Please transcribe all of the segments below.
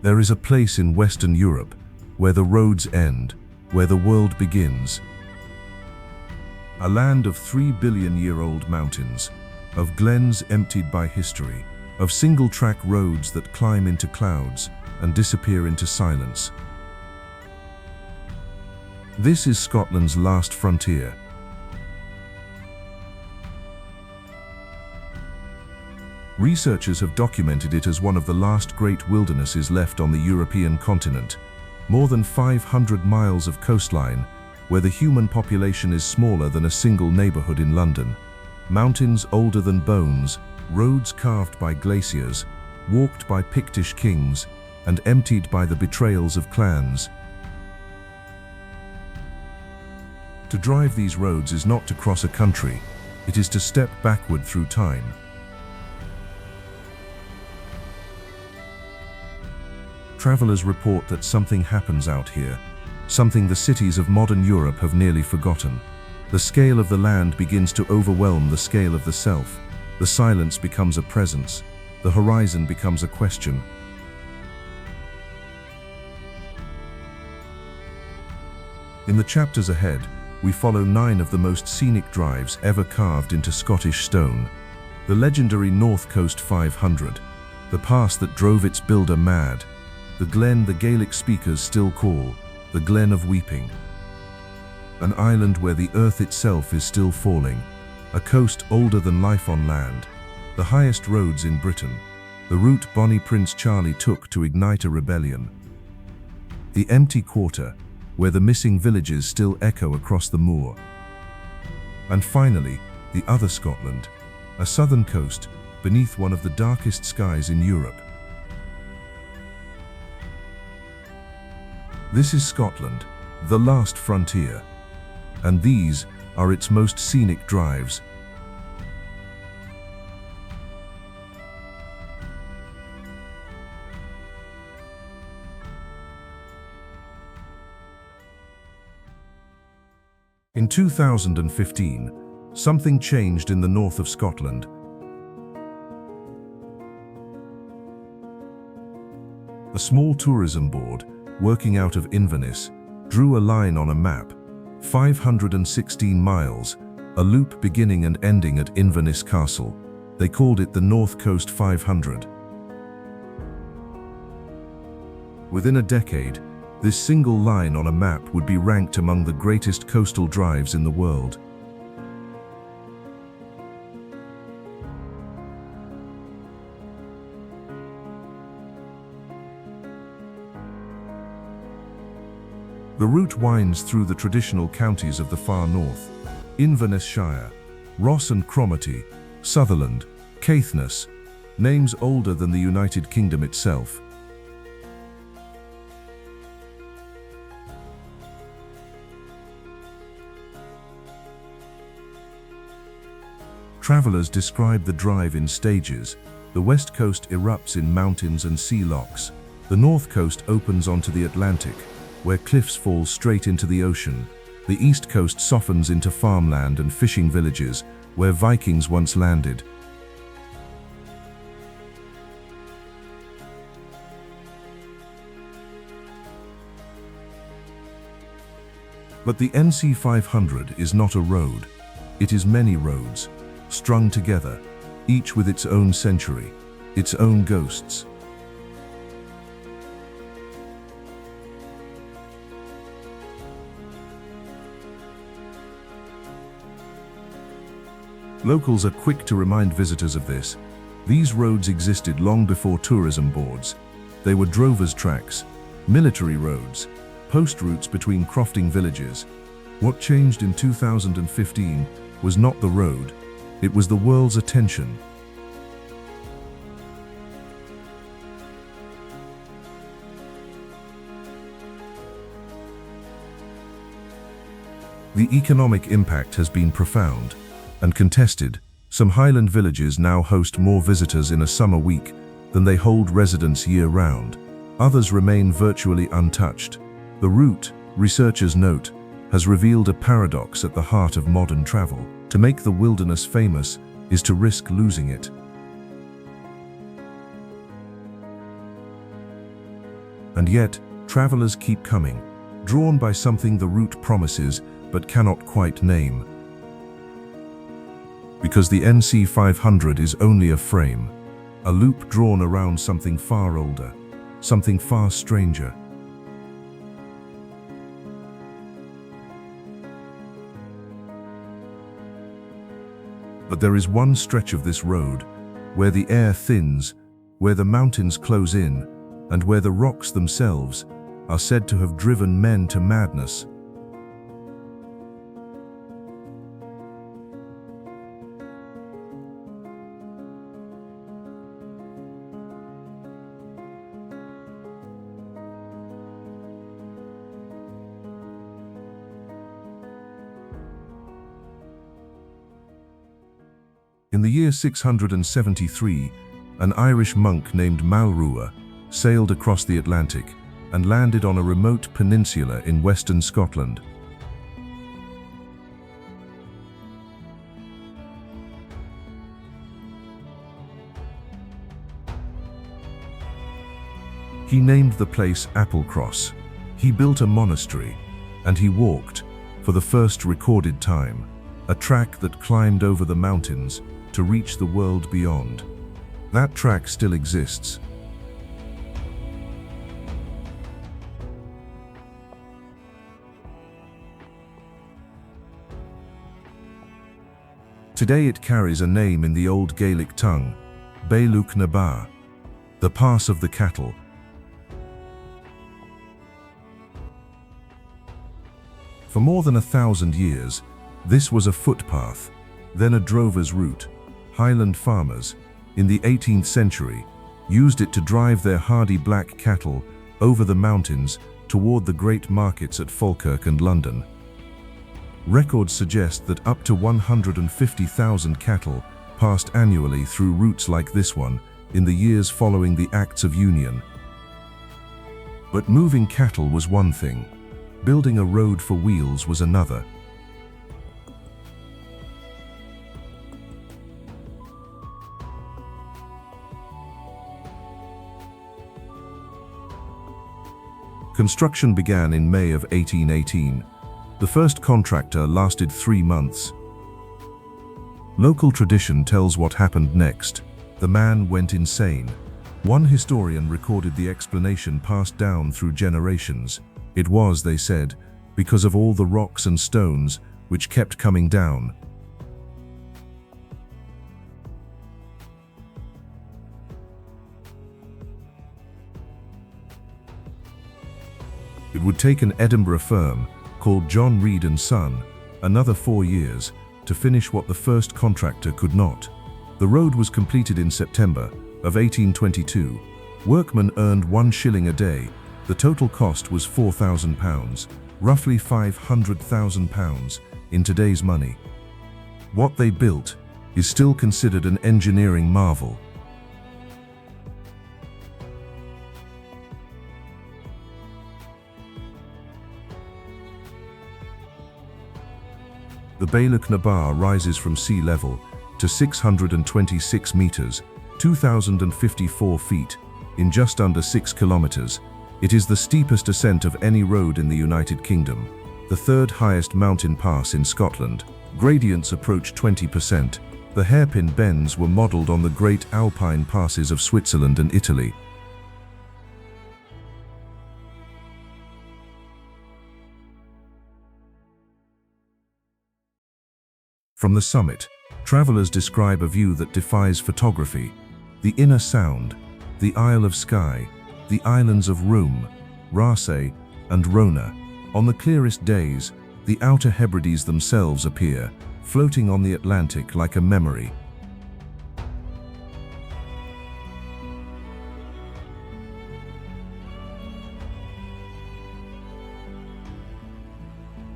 There is a place in Western Europe where the roads end, where the world begins. A land of 3-billion-year-old mountains, of glens emptied by history, of single-track roads that climb into clouds and disappear into silence. This is Scotland's last frontier. Researchers have documented it as one of the last great wildernesses left on the European continent. More than 500 miles of coastline, where the human population is smaller than a single neighborhood in London. Mountains older than bones, roads carved by glaciers, walked by Pictish kings, and emptied by the betrayals of clans. To drive these roads is not to cross a country, it is to step backward through time. Travelers report that something happens out here, something the cities of modern Europe have nearly forgotten. The scale of the land begins to overwhelm the scale of the self. The silence becomes a presence. The horizon becomes a question. In the chapters ahead, we follow 9 of the most scenic drives ever carved into Scottish stone. The legendary North Coast 500, the pass that drove its builder mad, the glen the Gaelic speakers still call the Glen of Weeping. An island where the earth itself is still falling, a coast older than life on land, the highest roads in Britain, the route Bonnie Prince Charlie took to ignite a rebellion. The empty quarter, where the missing villages still echo across the moor. And finally, the other Scotland, a southern coast beneath one of the darkest skies in Europe. This is Scotland, the last frontier, and these are its most scenic drives. In 2015, something changed in the north of Scotland. A small tourism board, working out of Inverness, drew a line on a map, 516 miles, a loop beginning and ending at Inverness Castle. They called it the North Coast 500. Within a decade, this single line on a map would be ranked among the greatest coastal drives in the world. The route winds through the traditional counties of the far north: Inverness Shire, Ross and Cromarty, Sutherland, Caithness, names older than the United Kingdom itself. Travelers describe the drive in stages. The west coast erupts in mountains and sea locks. The north coast opens onto the Atlantic, where cliffs fall straight into the ocean. The east coast softens into farmland and fishing villages, where Vikings once landed. But the NC 500 is not a road. It is many roads, strung together, each with its own century, its own ghosts. Locals are quick to remind visitors of this. These roads existed long before tourism boards. They were drovers' tracks, military roads, post routes between crofting villages. What changed in 2015 was not the road, it was the world's attention. The economic impact has been profound and contested. Some highland villages now host more visitors in a summer week than they hold residents year-round. Others remain virtually untouched. The route, researchers note, has revealed a paradox at the heart of modern travel. To make the wilderness famous is to risk losing it. And yet, travelers keep coming, drawn by something the route promises but cannot quite name. Because the NC 500 is only a frame, a loop drawn around something far older, something far stranger. But there is one stretch of this road where the air thins, where the mountains close in, and where the rocks themselves are said to have driven men to madness. In the year 673, an Irish monk named Malrua sailed across the Atlantic and landed on a remote peninsula in western Scotland. He named the place Applecross. He built a monastery, and he walked, for the first recorded time, a track that climbed over the mountains to reach the world beyond. That track still exists. Today it carries a name in the old Gaelic tongue, Bealach na Ba, the Pass of the Cattle. For more than 1,000 years, this was a footpath, then a drover's route. Highland farmers, in the 18th century, used it to drive their hardy black cattle over the mountains toward the great markets at Falkirk and London. Records suggest that up to 150,000 cattle passed annually through routes like this one in the years following the Acts of Union. But moving cattle was one thing, building a road for wheels was another. Construction began in May of 1818. The first contractor lasted 3 months. Local tradition tells what happened next. The man went insane. One historian recorded the explanation passed down through generations. It was, they said, because of all the rocks and stones which kept coming down. It would take an Edinburgh firm called John Reed and Son another 4 years to finish what the first contractor could not. The road was completed in September of 1822. Workmen earned 1 shilling a day. The total cost was £4,000, roughly £500,000 in today's money. What they built is still considered an engineering marvel. The Bealach na Ba rises from sea level to 626 meters, 2,054 feet, in just under 6 kilometers. It is the steepest ascent of any road in the United Kingdom, the third highest mountain pass in Scotland. Gradients approach 20%. The hairpin bends were modeled on the great alpine passes of Switzerland and Italy. From the summit, travelers describe a view that defies photography. The inner sound, the Isle of Skye, the islands of Roum, Raasay, and Rona. On the clearest days, the Outer Hebrides themselves appear, floating on the Atlantic like a memory.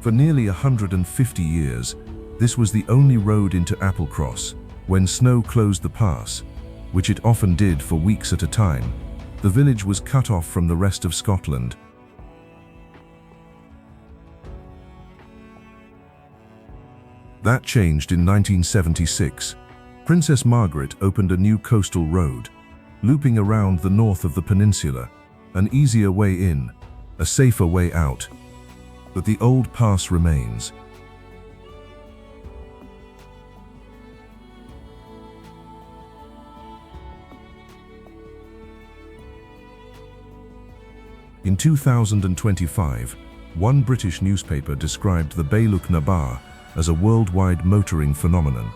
For nearly 150 years, this was the only road into Applecross. When snow closed the pass, which it often did for weeks at a time, the village was cut off from the rest of Scotland. That changed in 1976. Princess Margaret opened a new coastal road, looping around the north of the peninsula, an easier way in, a safer way out. But the old pass remains. In 2025, one British newspaper described the Bealach as a worldwide motoring phenomenon.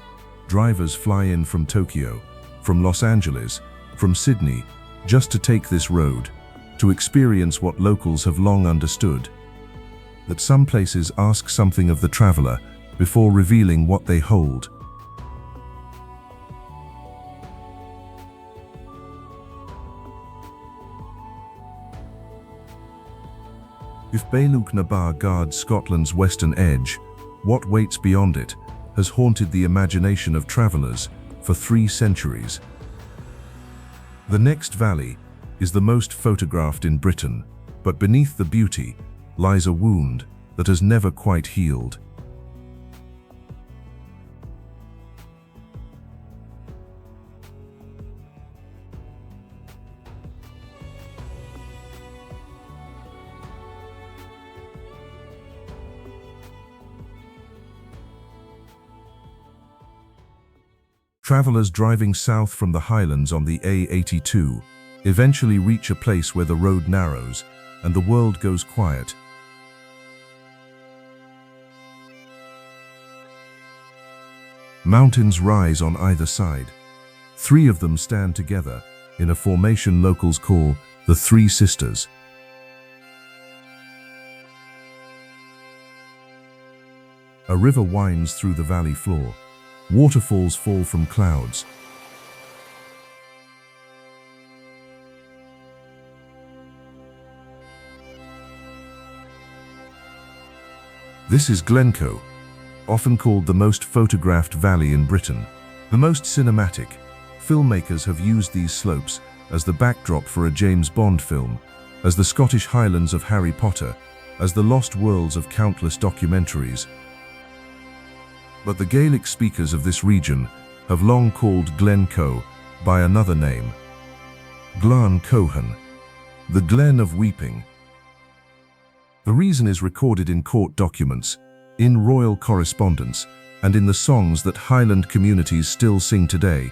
Drivers fly in from Tokyo, from Los Angeles, from Sydney, just to take this road, to experience what locals have long understood: that some places ask something of the traveler before revealing what they hold. If Bealach guards Scotland's western edge, what waits beyond it has haunted the imagination of travellers for 3 centuries. The next valley is the most photographed in Britain, but beneath the beauty lies a wound that has never quite healed. Travellers driving south from the highlands on the A82 eventually reach a place where the road narrows and the world goes quiet. Mountains rise on either side. 3 of them stand together in a formation locals call the Three Sisters. A river winds through the valley floor. Waterfalls fall from clouds. This is Glencoe, often called the most photographed valley in Britain, the most cinematic. Filmmakers have used these slopes as the backdrop for a James Bond film, as the Scottish highlands of Harry Potter, as the lost worlds of countless documentaries. But the Gaelic speakers of this region have long called Glencoe by another name, Glan Cohan, the Glen of Weeping. The reason is recorded in court documents, in royal correspondence, and in the songs that Highland communities still sing today.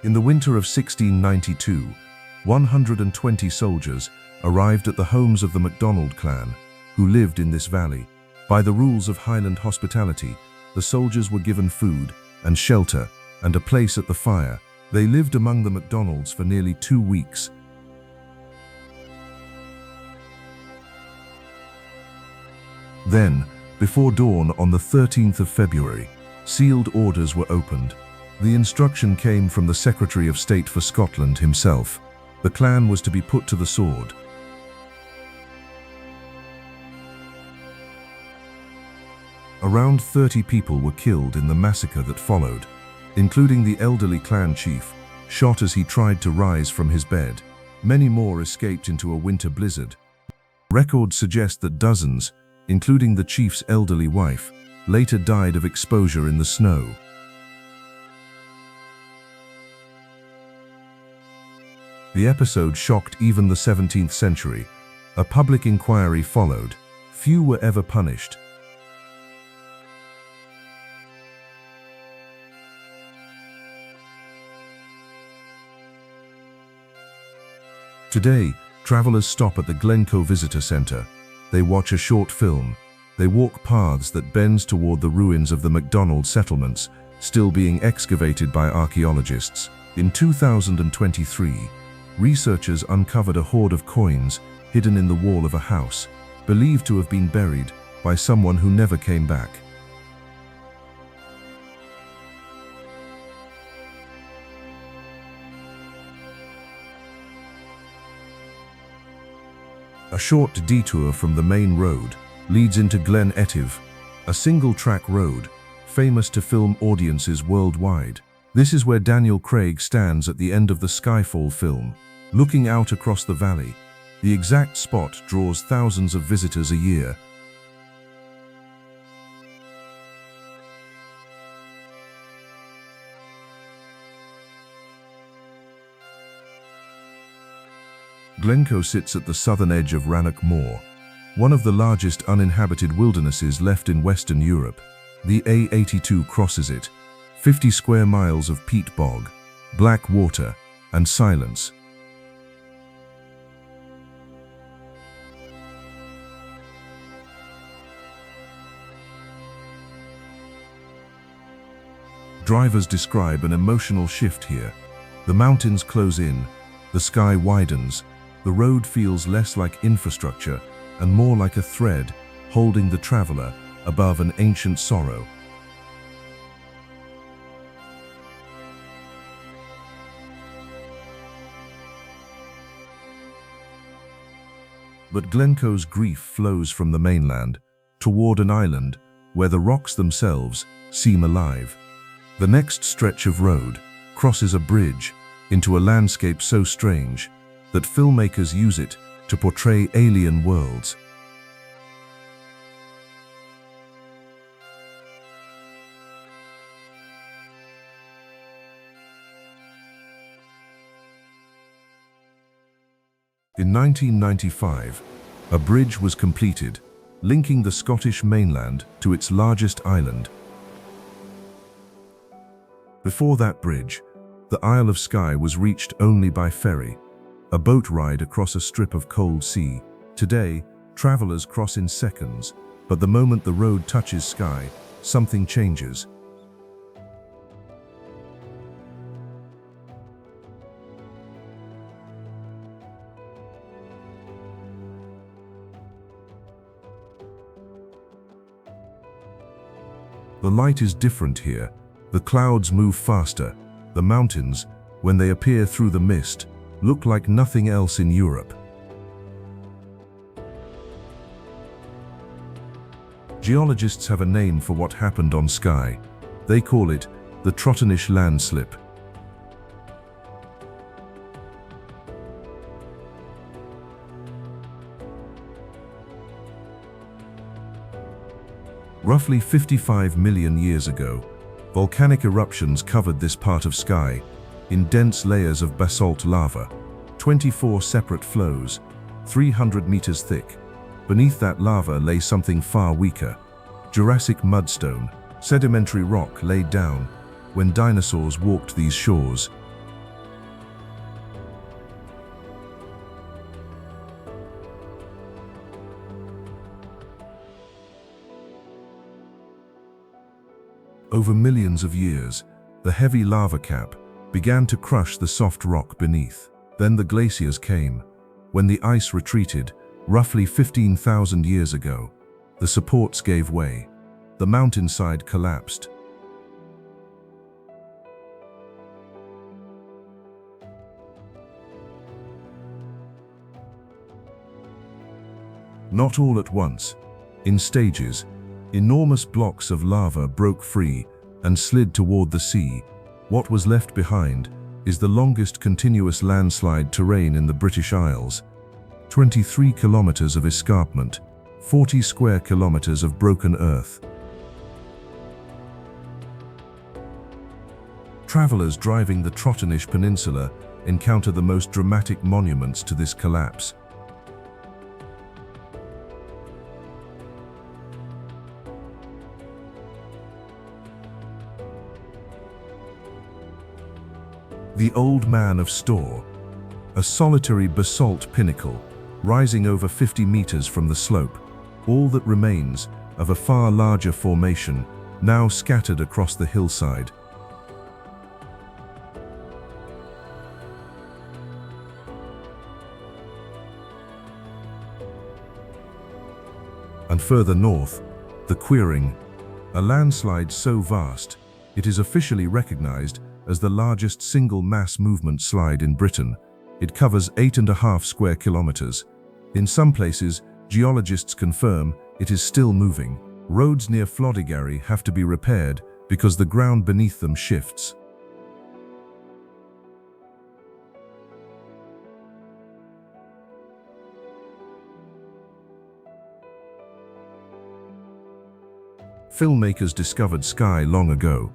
In the winter of 1692, 120 soldiers arrived at the homes of the MacDonald clan, who lived in this valley. By the rules of Highland hospitality, the soldiers were given food and shelter and a place at the fire. They lived among the MacDonalds for nearly 2 weeks. Then, before dawn on the 13th of February, sealed orders were opened. The instruction came from the Secretary of State for Scotland himself. The clan was to be put to the sword. Around 30 people were killed in the massacre that followed, including the elderly clan chief, shot as he tried to rise from his bed. Many more escaped into a winter blizzard. Records suggest that dozens, including the chief's elderly wife, later died of exposure in the snow. The episode shocked even the 17th century. A public inquiry followed. Few were ever punished. Today, travelers stop at the Glencoe Visitor Centre. They watch a short film. They walk paths that bends toward the ruins of the MacDonald settlements, still being excavated by archaeologists. In 2023, researchers uncovered a hoard of coins hidden in the wall of a house, believed to have been buried by someone who never came back. A short detour from the main road leads into Glen Etive, a single-track road famous to film audiences worldwide. This is where Daniel Craig stands at the end of the Skyfall film, looking out across the valley. The exact spot draws thousands of visitors a year. Glencoe sits at the southern edge of Rannoch Moor, one of the largest uninhabited wildernesses left in Western Europe. The A82 crosses it, 50 square miles of peat bog, black water, and silence. Drivers describe an emotional shift here. The mountains close in, the sky widens, the road feels less like infrastructure and more like a thread holding the traveler above an ancient sorrow. But Glencoe's grief flows from the mainland toward an island where the rocks themselves seem alive. The next stretch of road crosses a bridge into a landscape so strange that filmmakers use it to portray alien worlds. In 1995, a bridge was completed, linking the Scottish mainland to its largest island. Before that bridge, the Isle of Skye was reached only by ferry, a boat ride across a strip of cold sea. Today, travelers cross in seconds, but the moment the road touches Skye, something changes. The light is different here. The clouds move faster. The mountains, when they appear through the mist, look like nothing else in Europe. Geologists have a name for what happened on Skye. They call it the Trottenish landslip. Roughly 55 million years ago, volcanic eruptions covered this part of Skye in dense layers of basalt lava, 24 separate flows, 300 meters thick. Beneath that lava lay something far weaker, Jurassic mudstone, sedimentary rock laid down when dinosaurs walked these shores. Over millions of years, the heavy lava cap began to crush the soft rock beneath. Then the glaciers came. When the ice retreated, roughly 15,000 years ago, the supports gave way. The mountainside collapsed. Not all at once. In stages, enormous blocks of lava broke free and slid toward the sea. What was left behind is the longest continuous landslide terrain in the British Isles. 23 kilometers of escarpment, 40 square kilometers of broken earth. Travelers driving the Trottenish Peninsula encounter the most dramatic monuments to this collapse. The Old Man of Storr, a solitary basalt pinnacle rising over 50 meters from the slope, all that remains of a far larger formation now scattered across the hillside. And further north, the Queering, a landslide so vast it is officially recognized as the largest single mass movement slide in Britain. It covers 8.5 square kilometers. In some places, geologists confirm it is still moving. Roads near Floddigary have to be repaired because the ground beneath them shifts. Filmmakers discovered Skye long ago.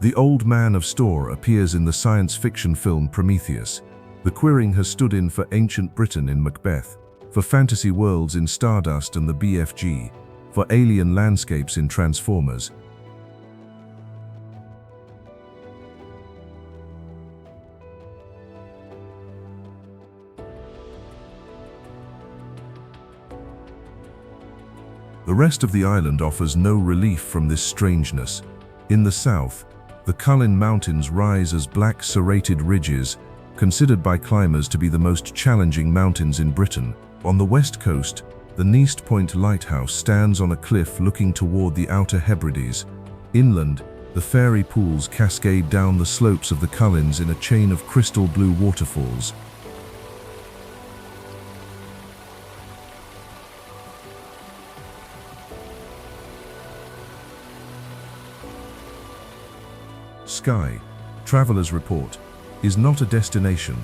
The Old Man of Storr appears in the science fiction film Prometheus. The Quirring has stood in for ancient Britain in Macbeth, for fantasy worlds in Stardust and the BFG, for alien landscapes in Transformers. The rest of the island offers no relief from this strangeness. In the south, the Cullen Mountains rise as black serrated ridges, considered by climbers to be the most challenging mountains in Britain. On the west coast, the Neast Point Lighthouse stands on a cliff looking toward the Outer Hebrides. Inland, the fairy pools cascade down the slopes of the Cullens in a chain of crystal blue waterfalls. Skye, Traveller's Report, is not a destination.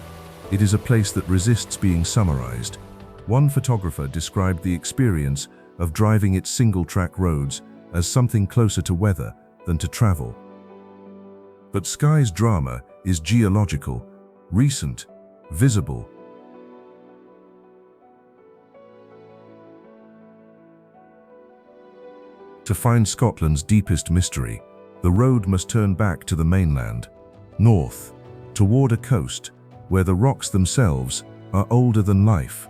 It is a place that resists being summarized. One photographer described the experience of driving its single-track roads as something closer to weather than to travel. But Skye's drama is geological, recent, visible. To find Scotland's deepest mystery, the road must turn back to the mainland, north, toward a coast where the rocks themselves are older than life.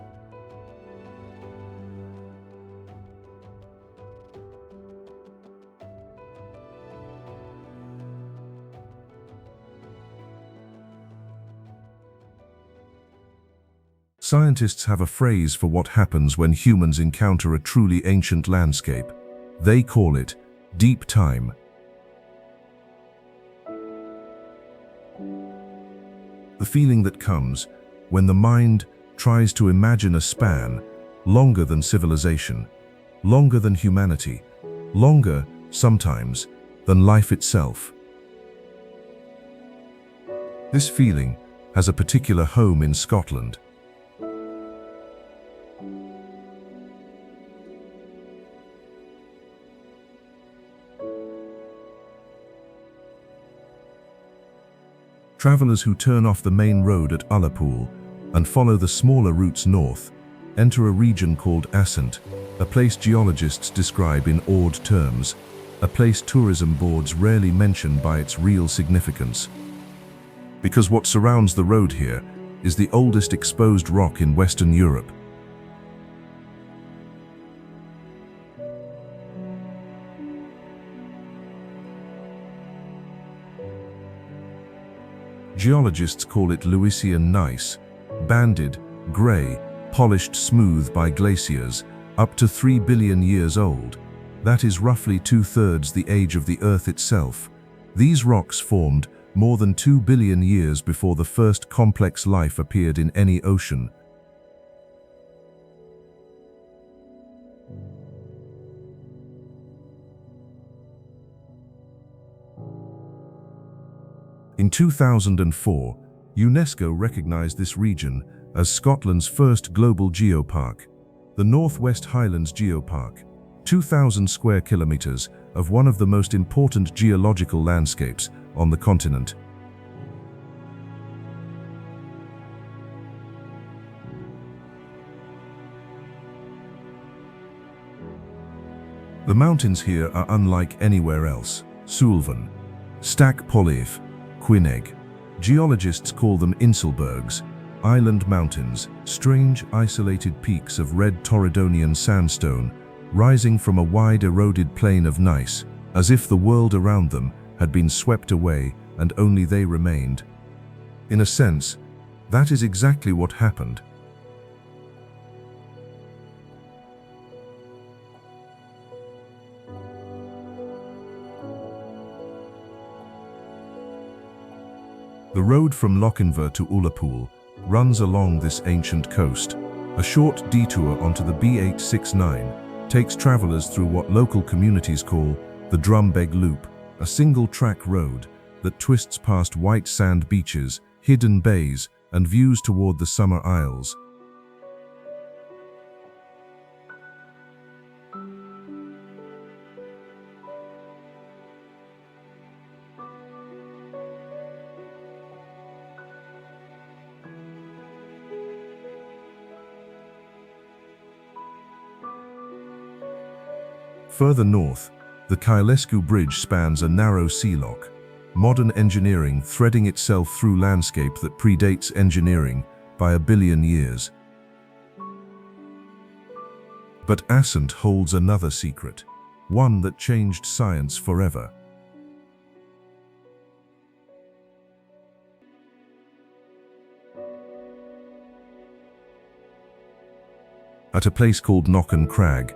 Scientists have a phrase for what happens when humans encounter a truly ancient landscape. They call it deep time. The feeling that comes when the mind tries to imagine a span longer than civilization, longer than humanity, longer, sometimes, than life itself. This feeling has a particular home in Scotland. Travelers who turn off the main road at Ullapool and follow the smaller routes north enter a region called Assynt, a place geologists describe in odd terms, a place tourism boards rarely mention by its real significance. Because what surrounds the road here is the oldest exposed rock in Western Europe. Geologists call it Lewisian gneiss, banded, grey, polished smooth by glaciers, up to 3 billion years old. That is roughly 2/3 the age of the Earth itself. These rocks formed more than 2 billion years before the first complex life appeared in any ocean. In 2004, UNESCO recognized this region as Scotland's first global geopark, the Northwest Highlands Geopark, 2,000 square kilometers of one of the most important geological landscapes on the continent. The mountains here are unlike anywhere else. Sulvan, Stack Pollif, Quineg. Geologists call them Inselbergs, island mountains, strange isolated peaks of red Torridonian sandstone, rising from a wide eroded plain of gneiss, as if the world around them had been swept away and only they remained. In a sense, that is exactly what happened. The road from Lochinver to Ullapool runs along this ancient coast. A short detour onto the B869 takes travelers through what local communities call the Drumbeg Loop, a single-track road that twists past white sand beaches, hidden bays, and views toward the Summer Isles. Further north, the Skye Bridge spans a narrow sea lock, modern engineering threading itself through landscape that predates engineering by 1 billion years. But Assynt holds another secret, one that changed science forever. At a place called Knocken Crag,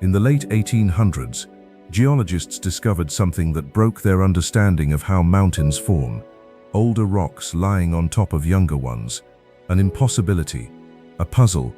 in the late 1800s, geologists discovered something that broke their understanding of how mountains form. Older rocks lying on top of younger ones. An impossibility, a puzzle.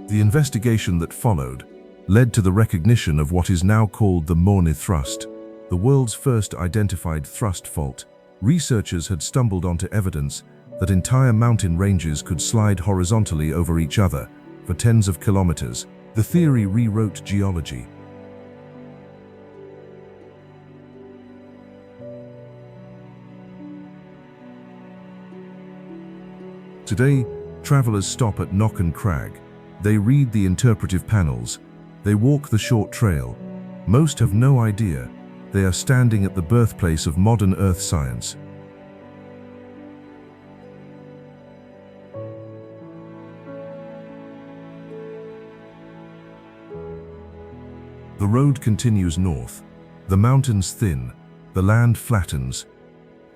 The investigation that followed led to the recognition of what is now called the Morne thrust, the world's first identified thrust fault. Researchers had stumbled onto evidence that entire mountain ranges could slide horizontally over each other for tens of kilometers. The theory rewrote geology. Today, travelers stop at Knocken Crag. They read the interpretive panels. They walk the short trail. Most have no idea they are standing at the birthplace of modern earth science. The road continues north. The mountains thin, the land flattens,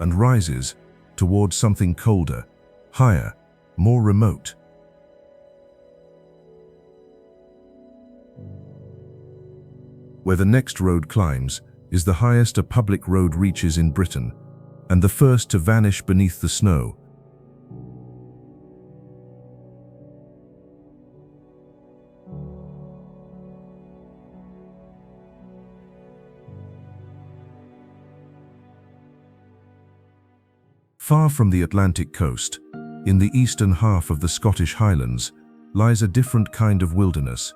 and rises towards something colder, higher, more remote. Where the next road climbs is the highest a public road reaches in Britain, and the first to vanish beneath the snow. Far from the Atlantic coast, in the eastern half of the Scottish Highlands, lies a different kind of wilderness.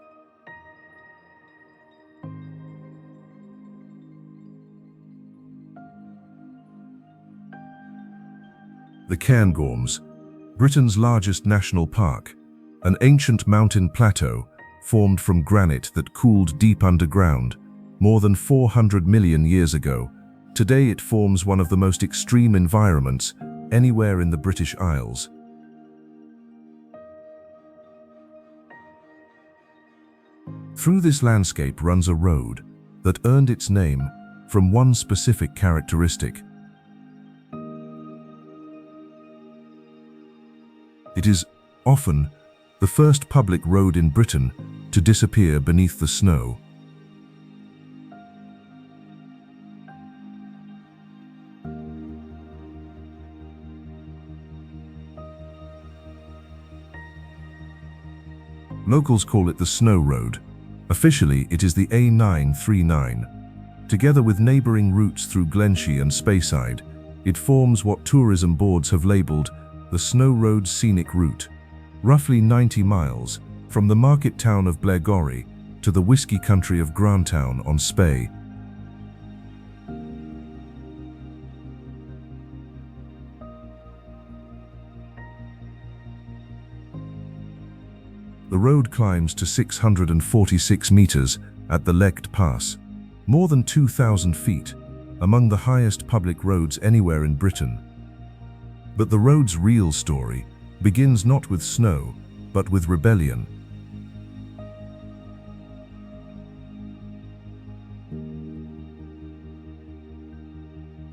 The Cairngorms, Britain's largest national park, an ancient mountain plateau formed from granite that cooled deep underground more than 400 million years ago. Today it forms one of the most extreme environments anywhere in the British Isles. Through this landscape runs a road that earned its name from one specific characteristic. It is often the first public road in Britain to disappear beneath the snow. Locals call it the Snow Road. Officially, it is the A939. Together with neighbouring routes through Glencoe and Speyside, it forms what tourism boards have labelled the Snow Road Scenic Route. Roughly 90 miles from the market town of Blairgowrie to the whisky country of Grantown on Skye. The road climbs to 646 meters at the Lecht Pass, more than 2,000 feet, among the highest public roads anywhere in Britain. But the road's real story begins not with snow, but with rebellion.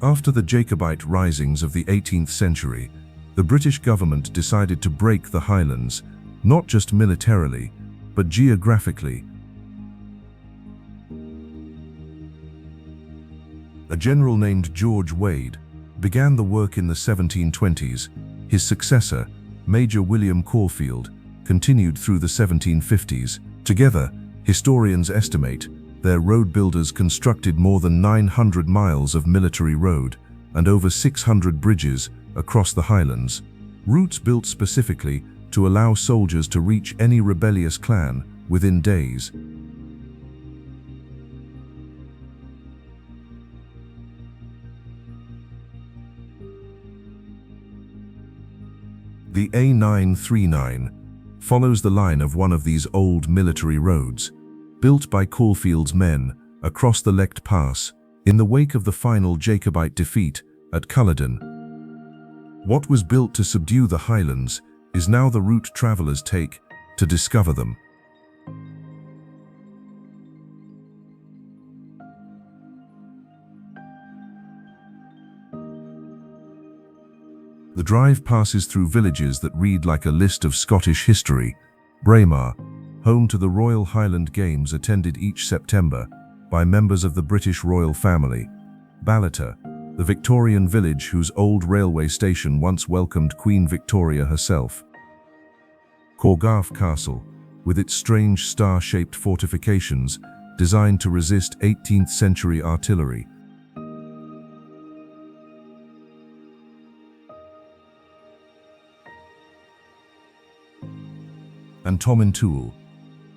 After the Jacobite risings of the 18th century, the British government decided to break the Highlands, not just militarily, but geographically. A general named George Wade began the work in the 1720s. His successor, Major William Caulfield, continued through the 1750s. Together, historians estimate their road builders constructed more than 900 miles of military road and over 600 bridges across the Highlands, routes built specifically to allow soldiers to reach any rebellious clan within days. The A939 follows the line of one of these old military roads, built by Caulfield's men across the Lecht Pass in the wake of the final Jacobite defeat at Culloden. What was built to subdue the Highlands is now the route travelers take to discover them. The drive passes through villages that read like a list of Scottish history. Braemar, home to the Royal Highland Games attended each September by members of the British royal family. Bealach, the Victorian village whose old railway station once welcomed Queen Victoria herself. Corgarth Castle, with its strange star-shaped fortifications designed to resist 18th century artillery. And Tomintoul,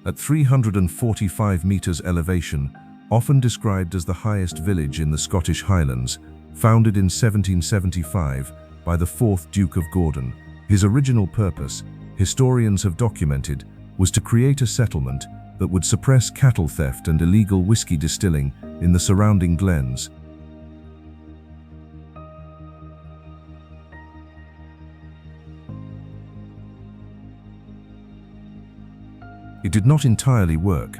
at 345 meters elevation, often described as the highest village in the Scottish Highlands, founded in 1775 by the 4th Duke of Gordon. His original purpose, historians have documented, was to create a settlement that would suppress cattle theft and illegal whiskey distilling in the surrounding glens. It did not entirely work.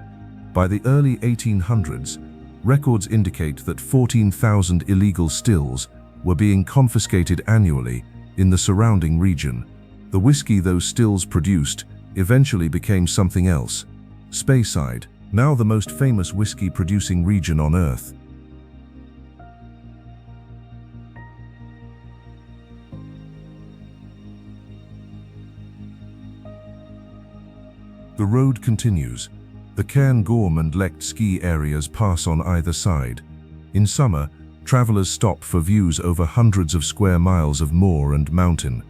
By the early 1800s, records indicate that 14,000 illegal stills were being confiscated annually in the surrounding region. The whiskey those stills produced eventually became something else. Speyside, now the most famous whiskey-producing region on Earth. The road continues. The Cairngorm and Lecht ski areas pass on either side. In summer, travelers stop for views over hundreds of square miles of moor and mountain.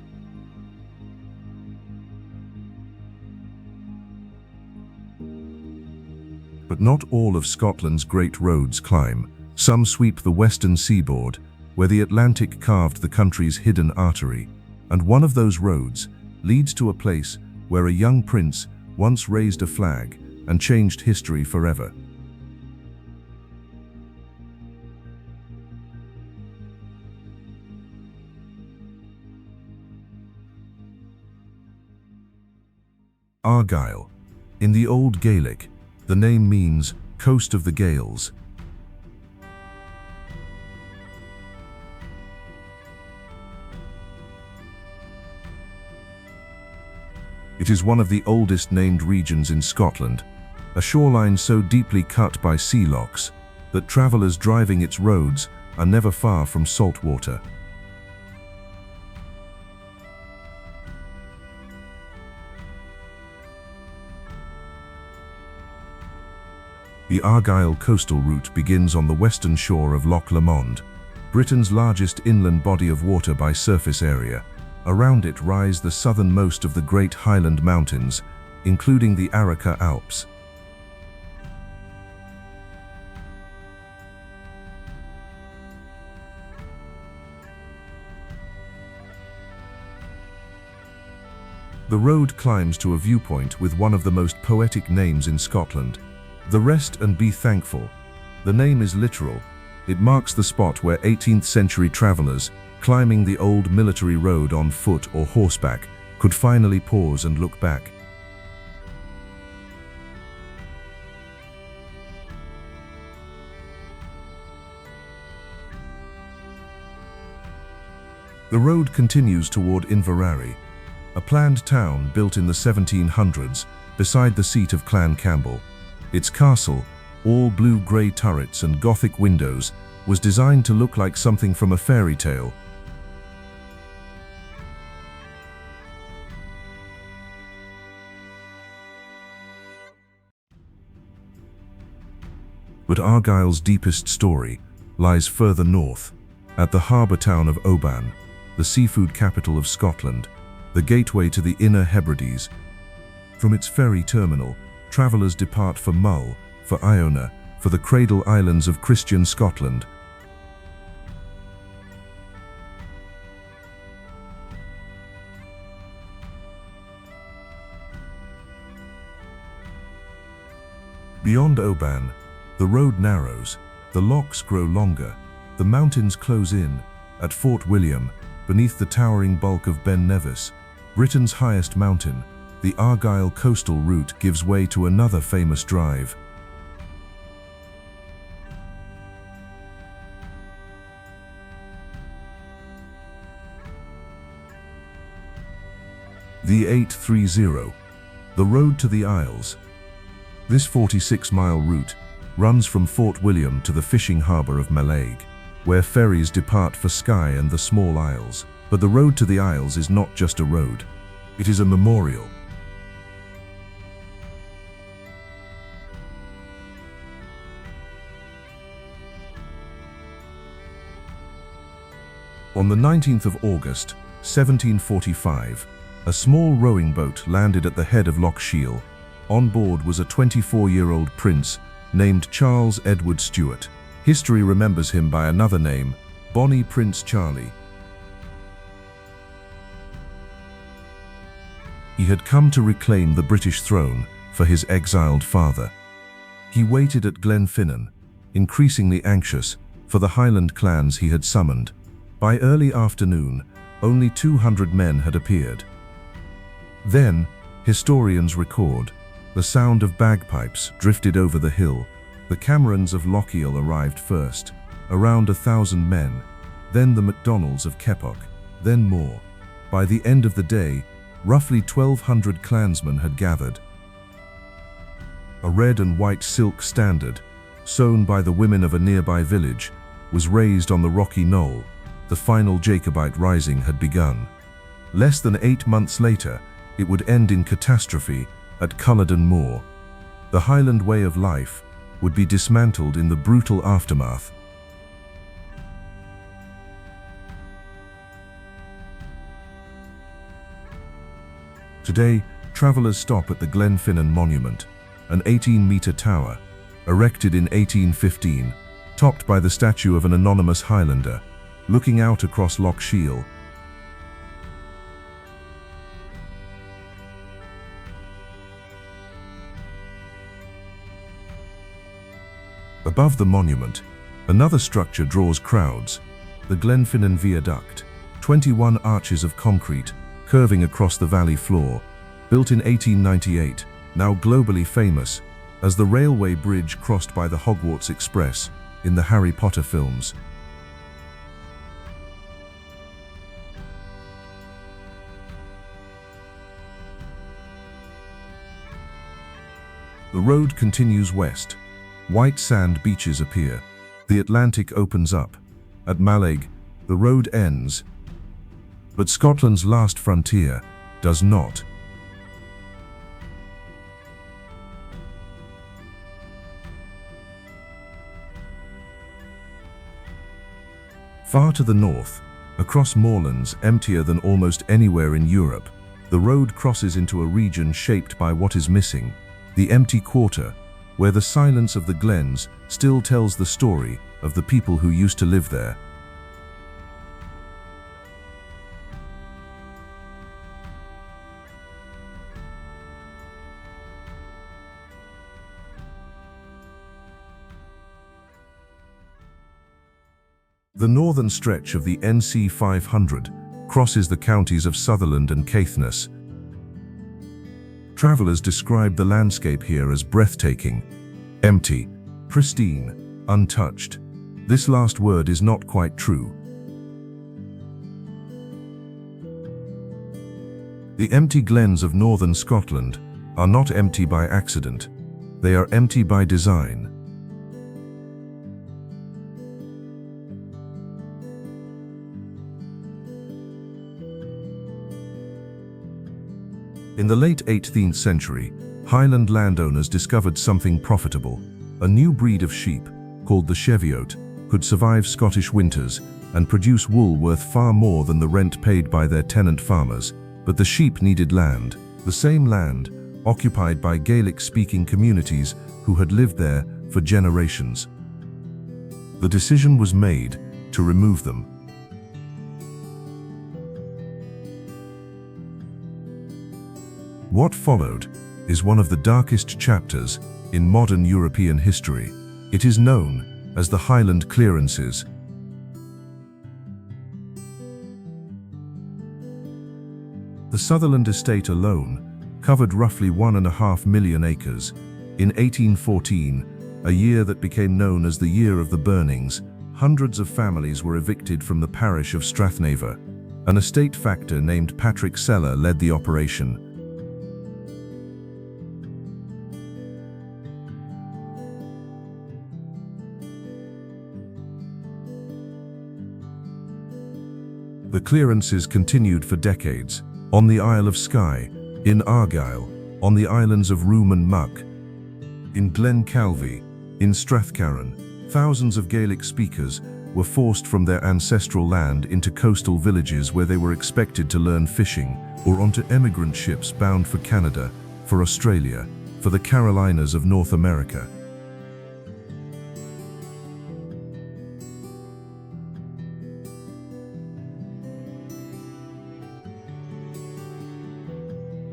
But not all of Scotland's great roads climb. Some sweep the western seaboard, where the Atlantic carved the country's hidden artery. And one of those roads leads to a place where a young prince once raised a flag and changed history forever. Argyll. In the Old Gaelic, the name means coast of the Gaels. It is one of the oldest named regions in Scotland, a shoreline so deeply cut by sea locks that travelers driving its roads are never far from salt water. The Argyll coastal route begins on the western shore of Loch Lomond, Britain's largest inland body of water by surface area. Around it rise the southernmost of the great Highland mountains, including the Argyll Alps. The road climbs to a viewpoint with one of the most poetic names in Scotland, the Rest and Be Thankful. The name is literal. It marks the spot where 18th century travelers, climbing the old military road on foot or horseback, could finally pause and look back. The road continues toward Inverary, a planned town built in the 1700s beside the seat of Clan Campbell. Its castle, all blue-grey turrets and Gothic windows, was designed to look like something from a fairy tale. But Argyll's deepest story lies further north, at the harbour town of Oban, the seafood capital of Scotland, the gateway to the Inner Hebrides. From its ferry terminal, travellers depart for Mull, for Iona, for the cradle islands of Christian Scotland. Beyond Oban, the road narrows, the lochs grow longer, the mountains close in. At Fort William, beneath the towering bulk of Ben Nevis, Britain's highest mountain, the Argyll coastal route gives way to another famous drive. The 830, the road to the Isles. This 46-mile route runs from Fort William to the fishing harbour of Bealach, where ferries depart for Skye and the small isles. But the road to the Isles is not just a road, it is a memorial. On the 19th of August, 1745, a small rowing boat landed at the head of Loch Shiel. On board was a 24-year-old prince named Charles Edward Stuart. History remembers him by another name, Bonnie Prince Charlie. He had come to reclaim the British throne for his exiled father. He waited at Glenfinnan, increasingly anxious for the Highland clans he had summoned. By early afternoon, only 200 men had appeared. Then, historians record, the sound of bagpipes drifted over the hill. The Camerons of Lochiel arrived first, around 1,000 men, then the MacDonalds of Keppoch, then more. By the end of the day, roughly 1,200 clansmen had gathered. A red and white silk standard, sewn by the women of a nearby village, was raised on the rocky knoll. The final Jacobite rising had begun. Less than 8 months later, it would end in catastrophe at Culloden Moor. The Highland way of life would be dismantled in the brutal aftermath. Today, travelers stop at the Glenfinnan Monument, an 18-meter tower, erected in 1815, topped by the statue of an anonymous Highlander, looking out across Loch Shiel. Above the monument, another structure draws crowds, the Glenfinnan Viaduct, 21 arches of concrete curving across the valley floor, built in 1898, now globally famous as the railway bridge crossed by the Hogwarts Express in the Harry Potter films. The road continues west. White sand beaches appear. The Atlantic opens up. At Bealach, the road ends, but Scotland's last frontier does not. Far to the north, across moorlands emptier than almost anywhere in Europe, the road crosses into a region shaped by what is missing, the empty quarter, where the silence of the glens still tells the story of the people who used to live there. The northern stretch of the NC 500 crosses the counties of Sutherland and Caithness. Travelers describe the landscape here as breathtaking, empty, pristine, untouched. This last word is not quite true. The empty glens of northern Scotland are not empty by accident. They are empty by design. In the late 18th century, Highland landowners discovered something profitable. A new breed of sheep, called the Cheviot, could survive Scottish winters and produce wool worth far more than the rent paid by their tenant farmers. But the sheep needed land, the same land occupied by Gaelic-speaking communities who had lived there for generations. The decision was made to remove them. What followed is one of the darkest chapters in modern European history. It is known as the Highland clearances. The Sutherland estate alone covered roughly 1.5 million acres. In 1814, a year that became known as the Year of the Burnings, hundreds of families were evicted from the parish of Strathnavor. An estate factor named Patrick Seller led the operation. The clearances continued for decades. On the Isle of Skye, in Argyll, on the islands of Room and Muck, in Glencoe, in Strathcarron, thousands of Gaelic speakers were forced from their ancestral land into coastal villages where they were expected to learn fishing, or onto emigrant ships bound for Canada, for Australia, for the Carolinas of North America.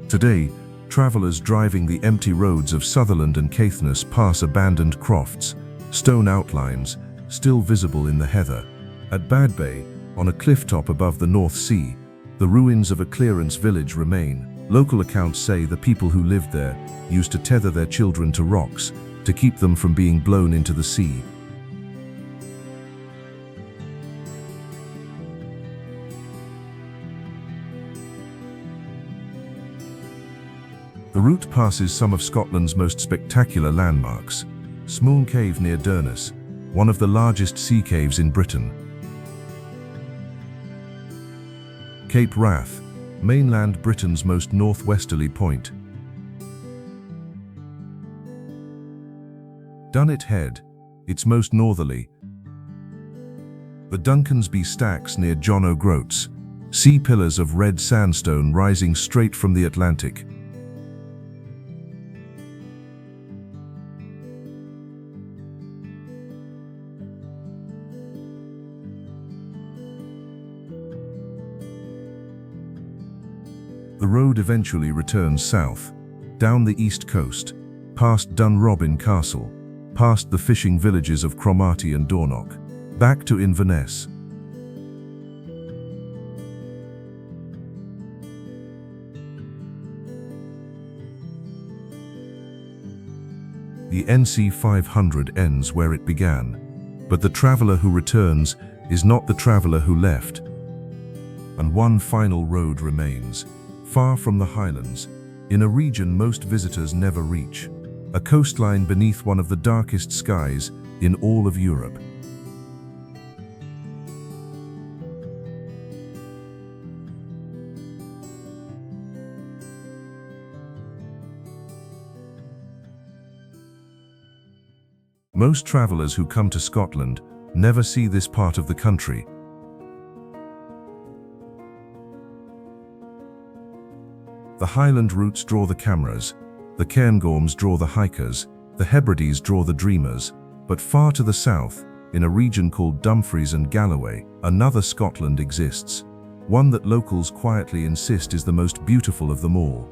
Today, travelers driving the empty roads of Sutherland and Caithness pass abandoned crofts, stone outlines, still visible in the heather. At Bad Bay, on a cliff top above the North Sea, the ruins of a clearance village remain. Local accounts say the people who lived there used to tether their children to rocks to keep them from being blown into the sea. The route passes some of Scotland's most spectacular landmarks. Smoon Cave near Durness, one of the largest sea caves in Britain. Cape Wrath, mainland Britain's most northwesterly point. Dunnet Head, its most northerly. The Duncansby Stacks near John O'Groats, sea pillars of red sandstone rising straight from the Atlantic. The road eventually returns south, down the east coast, past Dunrobin Castle, past the fishing villages of Cromarty and Dornoch, back to Inverness. The NC 500 ends where it began, but the traveller who returns is not the traveller who left. And one final road remains, far from the highlands, in a region most visitors never reach, a coastline beneath one of the darkest skies in all of Europe. Most travelers who come to Scotland never see this part of the country. The Highland routes draw the cameras, the Cairngorms draw the hikers, the Hebrides draw the dreamers, but far to the south, in a region called Dumfries and Galloway, another Scotland exists, one that locals quietly insist is the most beautiful of them all.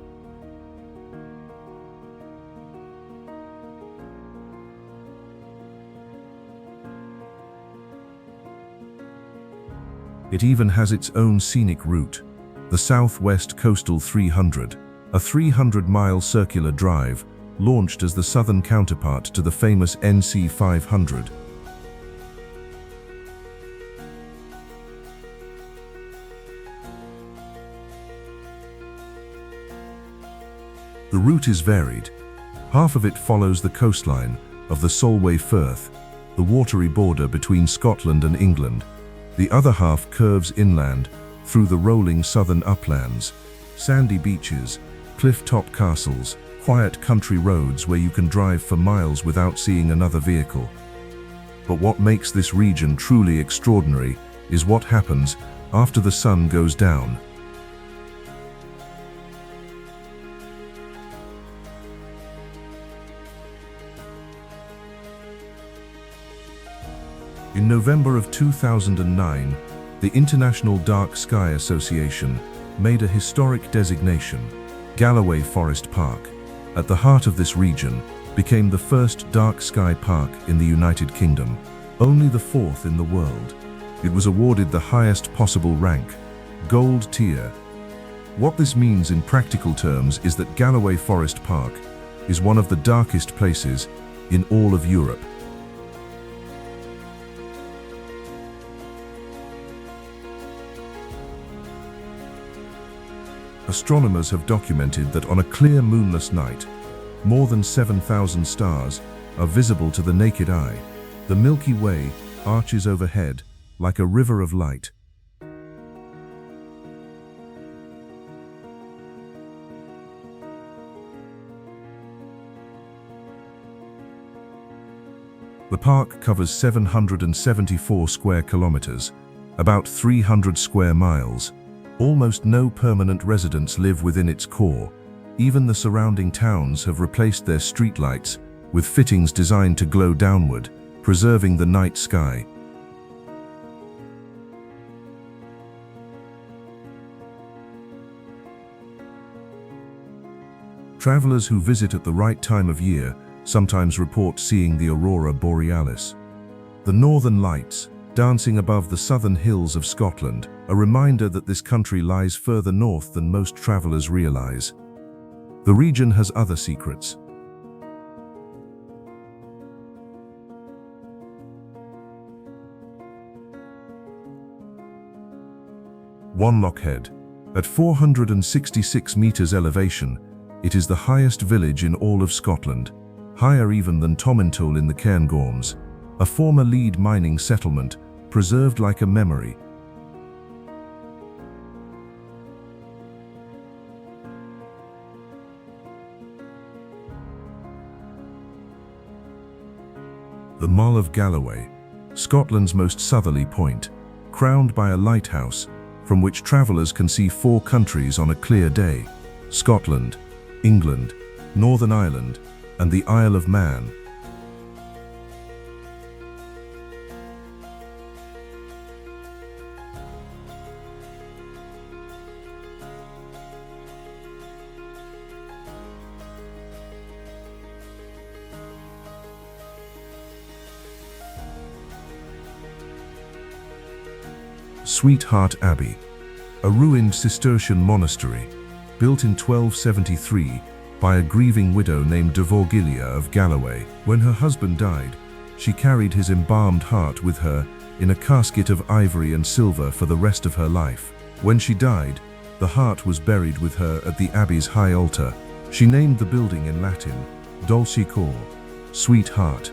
It even has its own scenic route, the Southwest Coastal 300, a 300-mile circular drive launched as the southern counterpart to the famous NC 500. The route is varied. Half of it follows the coastline of the Solway Firth, the watery border between Scotland and England. The other half curves inland through the rolling southern uplands, sandy beaches, cliff-top castles, quiet country roads where you can drive for miles without seeing another vehicle. But what makes this region truly extraordinary is what happens after the sun goes down. In November of 2009, the International Dark Sky Association made a historic designation, Galloway Forest Park. At the heart of this region, became the first dark sky park in the United Kingdom, only the fourth in the world. It was awarded the highest possible rank, Gold Tier. What this means in practical terms is that Galloway Forest Park is one of the darkest places in all of Europe. Astronomers have documented that on a clear moonless night, more than 7,000 stars are visible to the naked eye. The Milky Way arches overhead like a river of light. The park covers 774 square kilometers, about 300 square miles. Almost no permanent residents live within its core. Even the surrounding towns have replaced their streetlights with fittings designed to glow downward, preserving the night sky. Travelers who visit at the right time of year sometimes report seeing the aurora borealis. The northern lights, dancing above the southern hills of Scotland, a reminder that this country lies further north than most travelers realize. The region has other secrets. Wanlockhead. At 466 meters elevation, it is the highest village in all of Scotland, higher even than Tomintoul in the Cairngorms, a former lead mining settlement preserved like a memory. The Mull of Galloway, Scotland's most southerly point, crowned by a lighthouse from which travellers can see 4 countries on a clear day: Scotland, England, Northern Ireland, and the Isle of Man. Sweetheart Abbey, a ruined Cistercian monastery, built in 1273 by a grieving widow named Devorgilia of Galloway. When her husband died, she carried his embalmed heart with her in a casket of ivory and silver for the rest of her life. When she died, the heart was buried with her at the abbey's high altar. She named the building in Latin, Dulce Cor, Sweet Heart.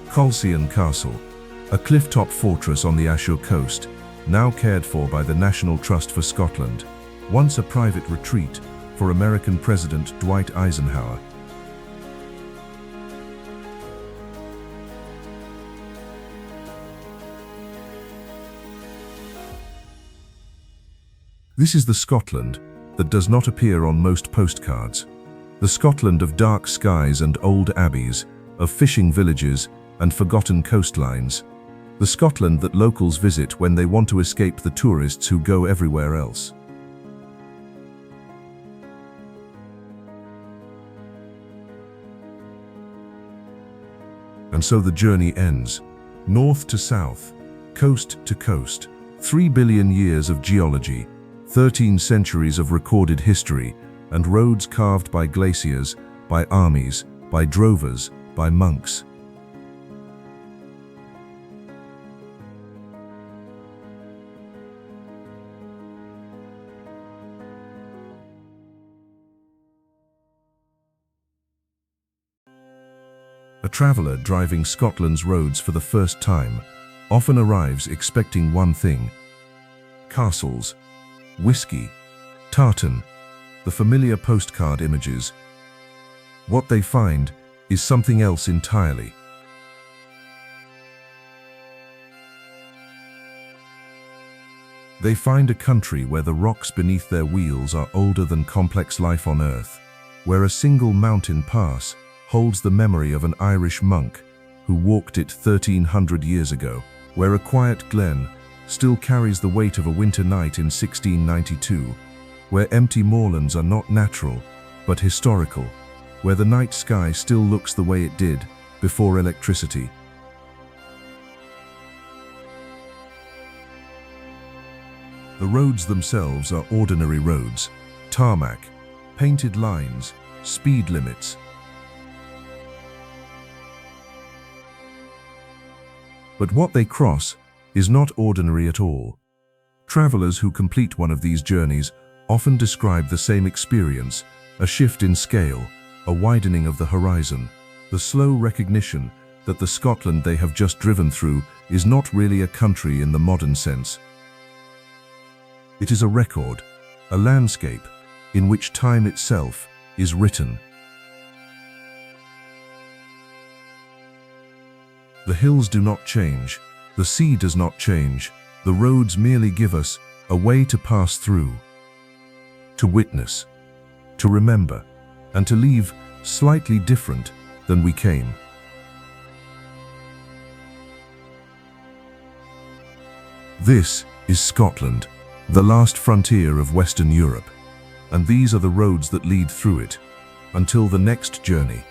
Colcian Castle, a cliff-top fortress on the Assynt coast, now cared for by the National Trust for Scotland, once a private retreat for American President Dwight Eisenhower. This is the Scotland that does not appear on most postcards. The Scotland of dark skies and old abbeys, of fishing villages and forgotten coastlines. The Scotland that locals visit when they want to escape the tourists who go everywhere else. And so the journey ends, north to south, coast to coast. 3 billion years of geology, 13 centuries of recorded history, and roads carved by glaciers, by armies, by drovers, by monks. A traveller driving Scotland's roads for the first time often arrives expecting one thing: castles, whiskey, tartan, the familiar postcard images. What they find is something else entirely. They find a country where the rocks beneath their wheels are older than complex life on Earth, where a single mountain pass holds the memory of an Irish monk who walked it 1300 years ago, where a quiet glen still carries the weight of a winter night in 1692, where empty moorlands are not natural but historical, where the night sky still looks the way it did before electricity. The roads themselves are ordinary roads, tarmac, painted lines, speed limits. But what they cross is not ordinary at all. Travelers who complete one of these journeys often describe the same experience: a shift in scale, a widening of the horizon, the slow recognition that the Scotland they have just driven through is not really a country in the modern sense. It is a record, a landscape, in which time itself is written. The hills do not change, the sea does not change, the roads merely give us a way to pass through, to witness, to remember, and to leave slightly different than we came. This is Scotland, the last frontier of Western Europe, and these are the roads that lead through it, until the next journey.